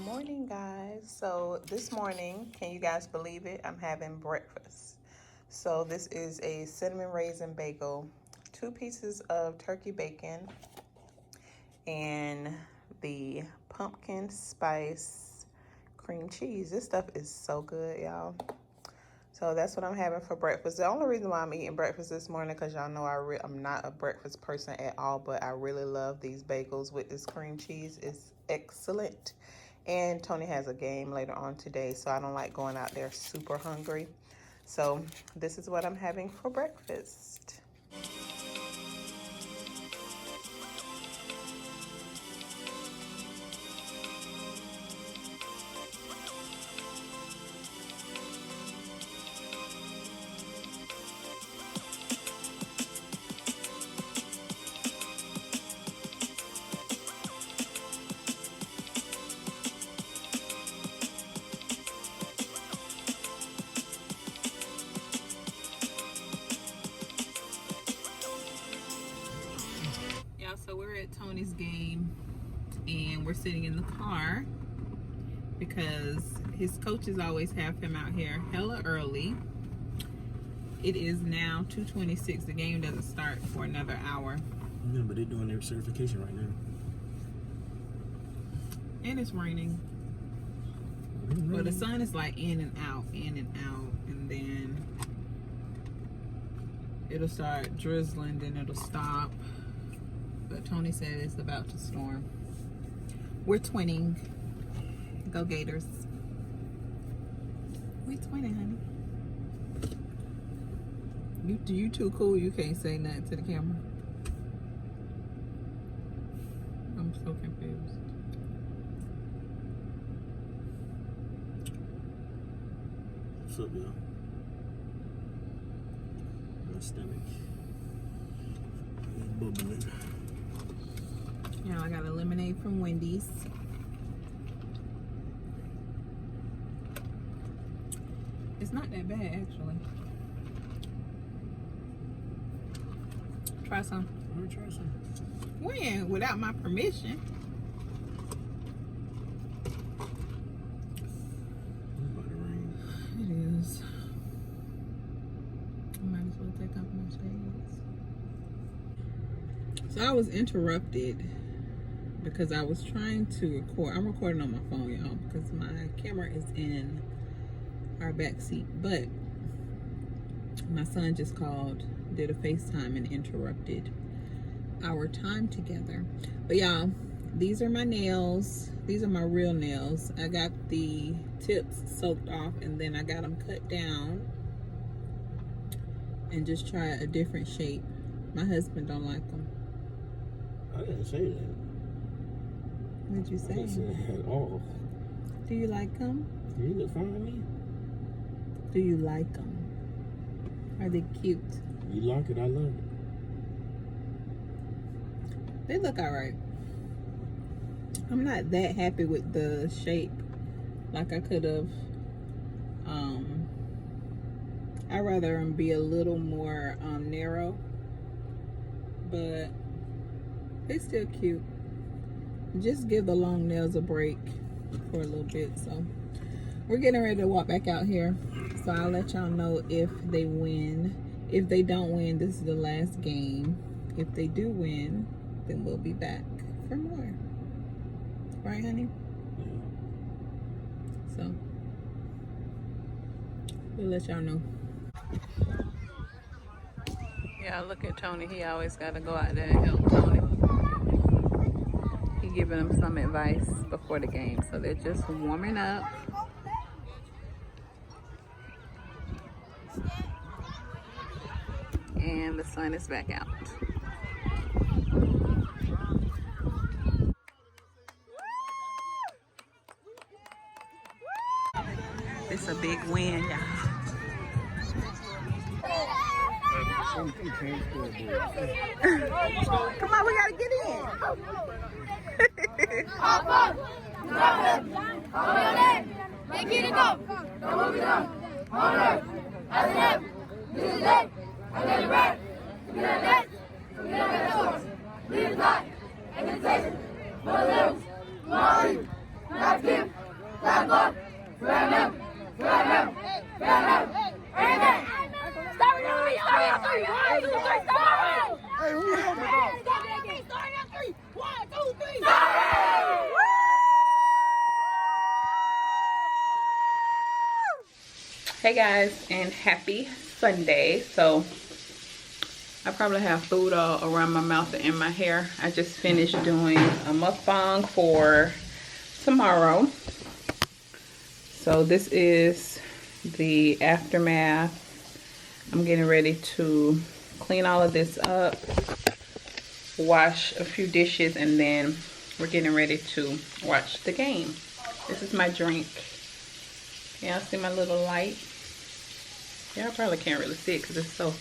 Morning, guys. So this morning, can you guys believe it, I'm having breakfast. So this is a cinnamon raisin bagel, 2 pieces of turkey bacon, and the pumpkin spice cream cheese. This stuff is so good, y'all. So that's what I'm having for breakfast. The only reason why I'm eating breakfast this morning, because y'all know I'm not a breakfast person at all, but I really love these bagels with this cream cheese. It's excellent. And Tony has a game later on today, so I don't like going out there super hungry. So this is what I'm having for breakfast. So we're at Tony's game and we're sitting in the car because his coaches always have him out here hella early. It is now 2:26. The game doesn't start for another hour. Yeah, but they're doing their certification right now. And it's raining. Well, the sun is like in and out, and then it'll start drizzling, then it'll stop. But Tony said it's about to storm. We're twinning. Go Gators. We twinning, honey. You too cool. You can't say nothing to the camera. I'm so confused. What's up, y'all? My stomach is bubbling. Yeah, I got a lemonade from Wendy's. It's not that bad, actually. Try some. All right, try some. When? Without my permission. It's about to rain. It is. I might as well take off my shades. So I was interrupted because I was trying to record. I'm recording on my phone, y'all, because my camera is in our back seat. But my son just called, did a FaceTime, and interrupted our time together. But y'all, these are my nails. These are my real nails. I got the tips soaked off and then I got them cut down and just try a different shape. My husband don't like them. I didn't say that. What'd you say? I didn't say that at all. Do you like them? You look fine to me. Do you like them? Are they cute? You like it, I love it. They look alright. I'm not that happy with the shape. Like I could have. I'd rather them be a little more narrow. But they still cute. Just give the long nails a break for a little bit. So we're getting ready to walk back out here. So I'll let y'all know if they win. If they don't win, this is the last game. If they do win, then we'll be back for more. Right, honey? Yeah. So we'll let y'all know. Yeah, look at Tony. He always got to go out there and help Tony. He giving them some advice before the game. So they're just warming up. And the sun is back out. It's a big win, y'all. Come on, we gotta get in. Make it go. Go move it on. On earth. As in heaven. This is day. And then the bread. To get our debts. To get our source. Lead us not. And temptation. For the loose. Glory. Not give. go. Forever. Forever. Forever. Amen. Start with me. Start at 3. 1, 2, 3. Start. Hey, who is that? Start at 3. 1, 2, 3. Start. Hey guys, and happy Sunday. So I probably have food all around my mouth and in my hair. I just finished doing a mukbang for tomorrow. So this is the aftermath. I'm getting ready to clean all of this up, wash a few dishes, and then we're getting ready to watch the game. This is my drink. Can y'all see my little light? Y'all probably can't really see it because it's so,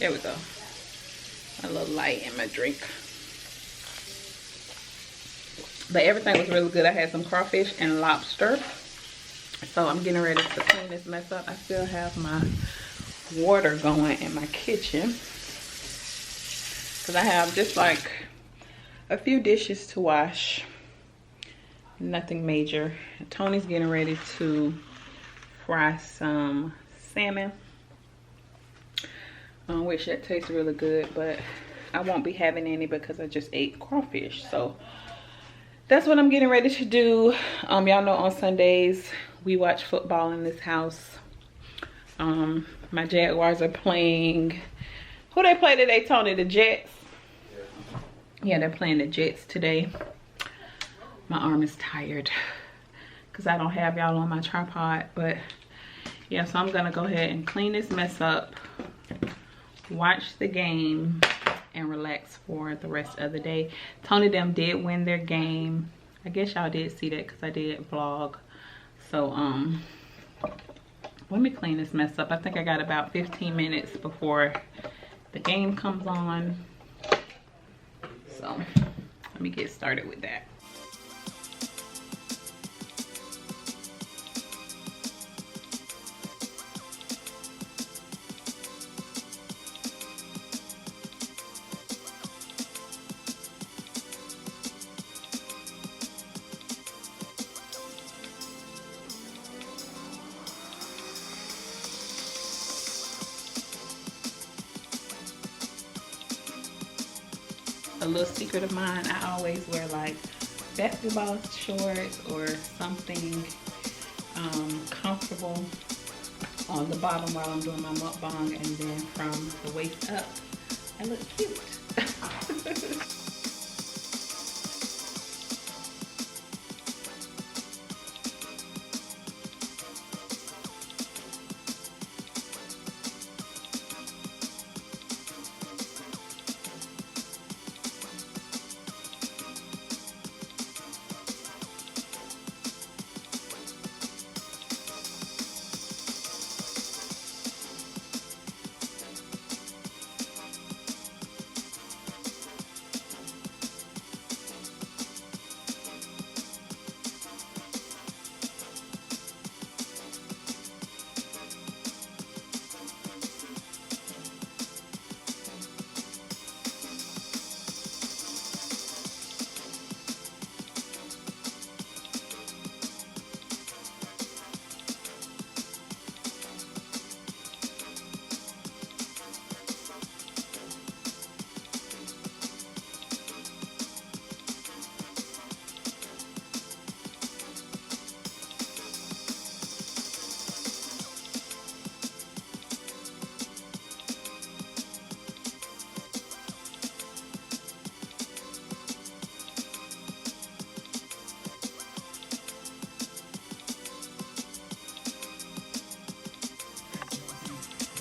there we go. My little light in my drink. But everything was really good. I had some crawfish and lobster. So I'm getting ready to clean this mess up. I still have my water going in my kitchen, because I have just like a few dishes to wash. Nothing major. Tony's getting ready to fry some salmon, which that tastes really good, but I won't be having any because I just ate crawfish. So that's what I'm getting ready to do. Y'all know on Sundays we watch football in this house. My Jaguars are playing. Who they play today, Tony? The Jets? Yeah, they're playing the Jets today. My arm is tired because I don't have y'all on my tripod. But yeah, so I'm gonna go ahead and clean this mess up, watch the game, and relax for the rest of the day. Tony them did win their game. I guess y'all did see that because I did vlog. So let me clean this mess up. I think I got about 15 minutes before the game comes on. So let me get started with that. A little secret of mine, I always wear like basketball shorts or something comfortable on the bottom while I'm doing my mukbang, and then from the waist up, I look cute.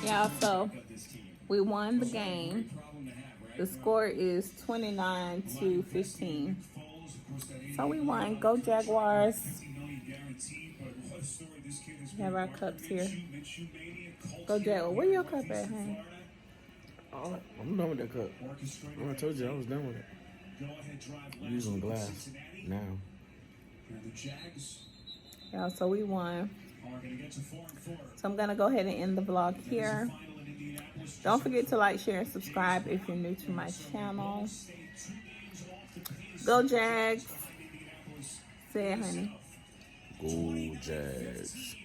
Y'all, so we won the game. The score is 29-15. So we won. Go Jaguars. We have our cups here. Go Jaguars. Where your cup at, honey? Oh, I'm done with that cup. I told you I was done with it. I'm using glass now. Y'all, so we won. So I'm gonna go ahead and end the vlog here. Don't forget to like, share, and subscribe if you're new to my channel. Go Jags. Say it, honey. Go Jags.